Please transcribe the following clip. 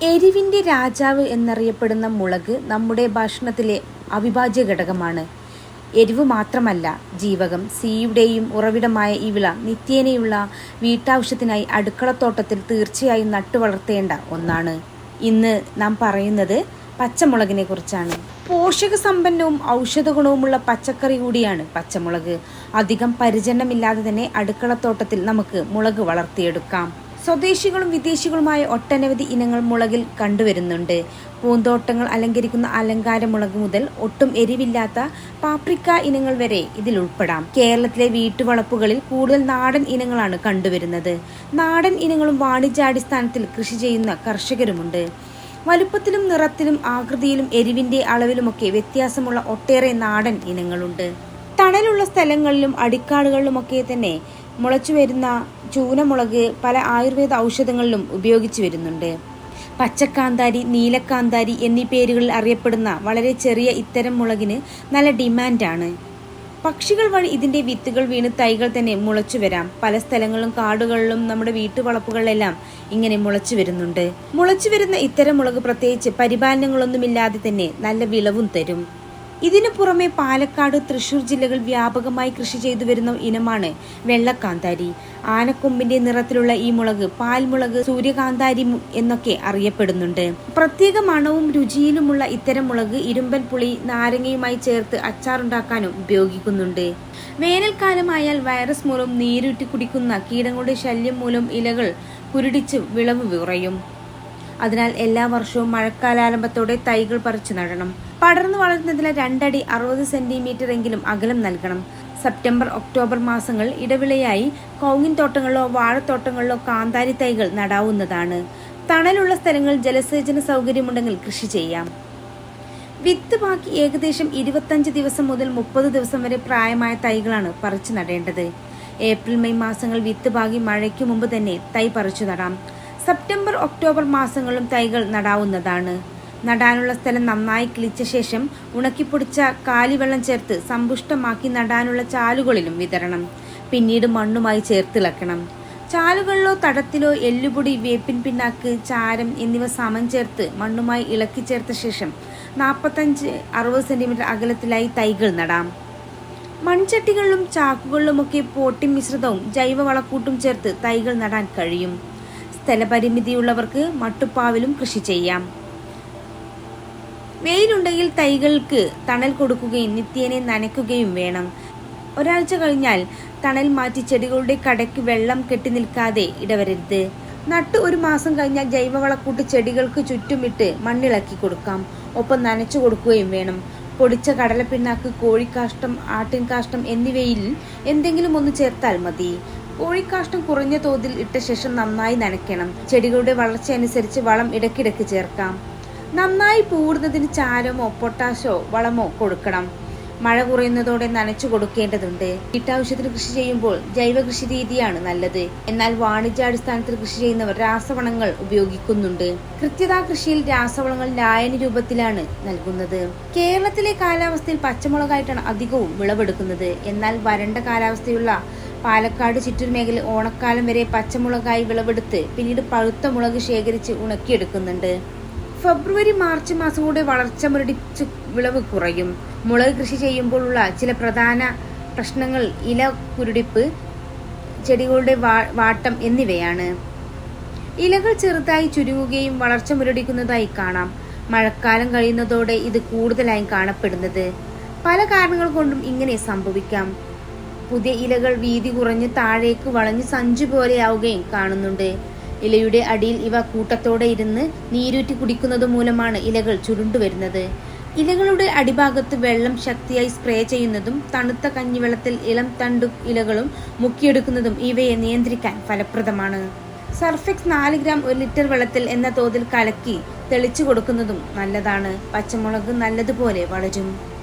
എരിവിൻ്റെ രാജാവ് എന്നറിയപ്പെടുന്ന മുളക് നമ്മുടെ ഭക്ഷണത്തിലെ അവിഭാജ്യ ഘടകമാണ്. എരിവ് മാത്രമല്ല, ജീവകം സിയുടെയും ഉറവിടമായ ഈ വിള നിത്യേനയുള്ള വീട്ടാവശ്യത്തിനായി അടുക്കളത്തോട്ടത്തിൽ തീർച്ചയായും നട്ടുവളർത്തേണ്ട ഒന്നാണ്. ഇന്ന് നാം പറയുന്നത് പച്ചമുളകിനെ കുറിച്ചാണ്. പോഷകസമ്പന്നവും ഔഷധ ഗുണവുമുള്ള പച്ചക്കറി കൂടിയാണ് പച്ചമുളക്. അധികം പരിചരണമില്ലാതെ തന്നെ അടുക്കളത്തോട്ടത്തിൽ നമുക്ക് മുളക് വളർത്തിയെടുക്കാം. സ്വദേശികളും വിദേശികളുമായ ഒട്ടനവധി ഇനങ്ങൾ മുളകിൽ കണ്ടുവരുന്നുണ്ട്. പൂന്തോട്ടങ്ങൾ അലങ്കരിക്കുന്ന അലങ്കാര മുളക് മുതൽ ഒട്ടും എരിവില്ലാത്ത പാപ്രിക്ക ഇനങ്ങൾ വരെ ഇതിൽ ഉൾപ്പെടാം. കേരളത്തിലെ വീട്ടുവളപ്പുകളിൽ കൂടുതൽ നാടൻ ഇനങ്ങളാണ് കണ്ടുവരുന്നത്. നാടൻ ഇനങ്ങളും വാണിജ്യാടിസ്ഥാനത്തിൽ കൃഷി ചെയ്യുന്ന കർഷകരുമുണ്ട്. വലുപ്പത്തിലും നിറത്തിലും ആകൃതിയിലും എരിവിന്റെ അളവിലുമൊക്കെ വ്യത്യാസമുള്ള ഒട്ടേറെ നാടൻ ഇനങ്ങളുണ്ട്. തണലുള്ള സ്ഥലങ്ങളിലും അടിക്കാടുകളിലുമൊക്കെ തന്നെ മുളച്ചു വരുന്ന ചൂനമുളക് പല ആയുർവേദ ഔഷധങ്ങളിലും ഉപയോഗിച്ചു വരുന്നുണ്ട്. പച്ചക്കാന്താരി, നീലക്കാന്താരി എന്നീ പേരുകളിൽ അറിയപ്പെടുന്ന വളരെ ചെറിയ ഇത്തരം മുളകിന് നല്ല ഡിമാൻഡാണ്. പക്ഷികൾ വഴി ഇതിന്റെ വിത്തുകൾ വീണ് തൈകൾ തന്നെ മുളച്ചു വരാം. പല സ്ഥലങ്ങളിലും കാടുകളിലും നമ്മുടെ വീട്ടുവളപ്പുകളിലെല്ലാം ഇങ്ങനെ മുളച്ചു വരുന്നുണ്ട്. മുളച്ചു വരുന്ന ഇത്തരം മുളക് പ്രത്യേകിച്ച് പരിപാലനങ്ങളൊന്നുമില്ലാതെ തന്നെ നല്ല വിളവും തരും. ഇതിനു പുറമെ പാലക്കാട്, തൃശൂർ ജില്ലകൾ വ്യാപകമായി കൃഷി ചെയ്തു വരുന്ന ഇനമാണ് വെള്ളക്കാന്താരി. ആനക്കൊമ്പിന്റെ നിറത്തിലുള്ള ഈ മുളക് പാൽമുളക്, സൂര്യകാന്താരി എന്നൊക്കെ അറിയപ്പെടുന്നുണ്ട്. പ്രത്യേക മണവും രുചിയിലുമുള്ള ഇത്തരം മുളക് ഇരുമ്പൻ പുളി, നാരങ്ങയുമായി ചേർത്ത് അച്ചാറുണ്ടാക്കാനും ഉപയോഗിക്കുന്നുണ്ട്. വേനൽക്കാലമായാൽ വൈറസ് മൂലം നീരൂറ്റി കുടിക്കുന്ന കീടങ്ങളുടെ ശല്യം മൂലം ഇലകൾ കുരുടിച്ച് വിളവ് കുറയും. അതിനാൽ എല്ലാ വർഷവും മഴക്കാലാരംഭത്തോടെ തൈകൾ പറിച്ചു നടണം. പടർന്നു വളരുന്നതിന് 2 അടി 60 സെന്റിമീറ്റർ എങ്കിലും അകലം നൽകണം. സെപ്റ്റംബർ, ഒക്ടോബർ മാസങ്ങൾ ഇടവിളയായി കൗങ്ങിൻ തോട്ടങ്ങളിലോ വാഴത്തോട്ടങ്ങളിലോ കാന്താരി തൈകൾ നടാവുന്നതാണ്. തണലുള്ള സ്ഥലങ്ങളിൽ ജലസേചന സൗകര്യമുണ്ടെങ്കിൽ കൃഷി ചെയ്യാം. വിത്ത് ബാക്കി ഏകദേശം 25 ദിവസം മുതൽ 30 ദിവസം വരെ പ്രായമായ തൈകളാണ് പറിച്ചു നടേണ്ടത്. ഏപ്രിൽ, മെയ് മാസങ്ങൾ വിത്ത് പാകി മഴയ്ക്ക് മുമ്പ് തന്നെ തൈ പറിച്ചു നടാം. സെപ്റ്റംബർ, ഒക്ടോബർ മാസങ്ങളിലും തൈകൾ നടാവുന്നതാണ്. നടാനുള്ള സ്ഥലം നന്നായി കിളിച്ച ശേഷം ഉണക്കിപ്പൊടിച്ച കാലിവെള്ളം ചേർത്ത് സമ്പുഷ്ടമാക്കി നടാനുള്ള ചാലുകളിലും വിതരണം. പിന്നീട് മണ്ണുമായി ചേർത്തിളക്കണം. ചാലുകളിലോ തടത്തിലോ എല്ലുപൊടി, വേപ്പിൻ പിണ്ണാക്ക്, ചാരം എന്നിവ സമം ചേർത്ത് മണ്ണുമായി ഇളക്കി ചേർത്ത ശേഷം 45-60 സെന്റിമീറ്റർ അകലത്തിലായി തൈകൾ നടാം. മൺചട്ടികളിലും ചാക്കുകളിലുമൊക്കെ പോട്ടി മിശ്രിതവും ജൈവവളക്കൂട്ടും ചേർത്ത് തൈകൾ നടാൻ കഴിയും. സ്ഥലപരിമിതിയുള്ളവർക്ക് മട്ടുപ്പാവിലും കൃഷി ചെയ്യാം. വെയിലുണ്ടെങ്കിൽ തൈകൾക്ക് തണൽ കൊടുക്കുകയും നിത്യേനെ നനയ്ക്കുകയും വേണം. ഒരാഴ്ച കഴിഞ്ഞാൽ തണൽ മാറ്റി ചെടികളുടെ കടയ്ക്ക് വെള്ളം കെട്ടി നിൽക്കാതെ ഇടവരരുത്. നട്ട് 1 മാസം കഴിഞ്ഞാൽ ജൈവവളക്കൂട്ട് ചെടികൾക്ക് ചുറ്റുമിട്ട് മണ്ണിളക്കി കൊടുക്കാം. ഒപ്പം നനച്ചു കൊടുക്കുകയും വേണം. പൊടിച്ച കടലപ്പിണ്ണാക്ക്, കോഴിക്കാഷ്ടം, ആട്ടിൻകാഷ്ടം എന്നിവയിൽ എന്തെങ്കിലും ഒന്ന് ചേർത്താൽ മതി. കോഴിക്കാഷ്ടം കുറഞ്ഞ തോതിൽ ഇട്ട ശേഷം നന്നായി നനയ്ക്കണം. ചെടികളുടെ വളർച്ച അനുസരിച്ച് വളം ഇടയ്ക്കിടയ്ക്ക് ചേർക്കാം. നന്നായി പൂടുന്നതിന് ചാരമോ പൊട്ടാഷോ വളമോ കൊടുക്കണം. മഴ കുറയുന്നതോടെ നനച്ചു കൊടുക്കേണ്ടതുണ്ട്. വീട്ടാവശ്യത്തിന് കൃഷി ചെയ്യുമ്പോൾ ജൈവ കൃഷി രീതിയാണ് നല്ലത്. എന്നാൽ വാണിജ്യാടിസ്ഥാനത്തിൽ കൃഷി ചെയ്യുന്നവർ രാസവളങ്ങൾ ഉപയോഗിക്കുന്നുണ്ട്. കൃത്യതാ കൃഷിയിൽ രാസവളങ്ങൾ ലായനി രൂപത്തിലാണ് നൽകുന്നത്. കേരളത്തിലെ കാലാവസ്ഥയിൽ പച്ചമുളകായിട്ടാണ് അധികവും വിളവെടുക്കുന്നത്. എന്നാൽ വരണ്ട കാലാവസ്ഥയുള്ള പാലക്കാട് ചിറ്റൂർ മേഖല ഓണക്കാലം വരെ പച്ചമുളകായി വിളവെടുത്ത് പിന്നീട് പഴുത്ത മുളക് ശേഖരിച്ച് ഉണക്കിയെടുക്കുന്നുണ്ട്. ഫെബ്രുവരി, മാർച്ച് മാസം കൂടെ വളർച്ച മുരടിച്ച് വിളവ് കുറയും. മുളക് കൃഷി ചെയ്യുമ്പോഴുള്ള ചില പ്രധാന പ്രശ്നങ്ങൾ ഇല കുരുടിപ്പ്, ചെടികളുടെ വാട്ടം എന്നിവയാണ്. ഇലകൾ ചെറുതായി ചുരുങ്ങുകയും വളർച്ച മുരടിക്കുന്നതായി കാണാം. മഴക്കാലം കഴിയുന്നതോടെ ഇത് കൂടുതലായും കാണപ്പെടുന്നത്. പല കാരണങ്ങൾ കൊണ്ടും ഇങ്ങനെ സംഭവിക്കാം. പുതിയ ഇലകൾ വീതി കുറഞ്ഞ് താഴേക്ക് വളഞ്ഞ് സഞ്ചു പോലെയാവുകയും കാണുന്നുണ്ട്. ഇലയുടെ അടിയിൽ ഇവ കൂട്ടത്തോടെ ഇരുന്ന് നീരൂറ്റി കുടിക്കുന്നത് മൂലമാണ് ഇലകൾ ചുരുണ്ടുവരുന്നത്. ഇലകളുടെ അടിഭാഗത്ത് വെള്ളം ശക്തിയായി സ്പ്രേ ചെയ്യുന്നതും തണുത്ത കഞ്ഞിവെള്ളത്തിൽ ഇളം തണ്ടു ഇലകളും മുക്കിയെടുക്കുന്നതും ഇവയെ നിയന്ത്രിക്കാൻ ഫലപ്രദമാണ്. സർഫെക്സ് 4 ഗ്രാം 1 ലിറ്റർ വെള്ളത്തിൽ എന്ന തോതിൽ കലക്കി തെളിച്ചു കൊടുക്കുന്നതും നല്ലതാണ്. പച്ചമുളക് നല്ലതുപോലെ വളരും.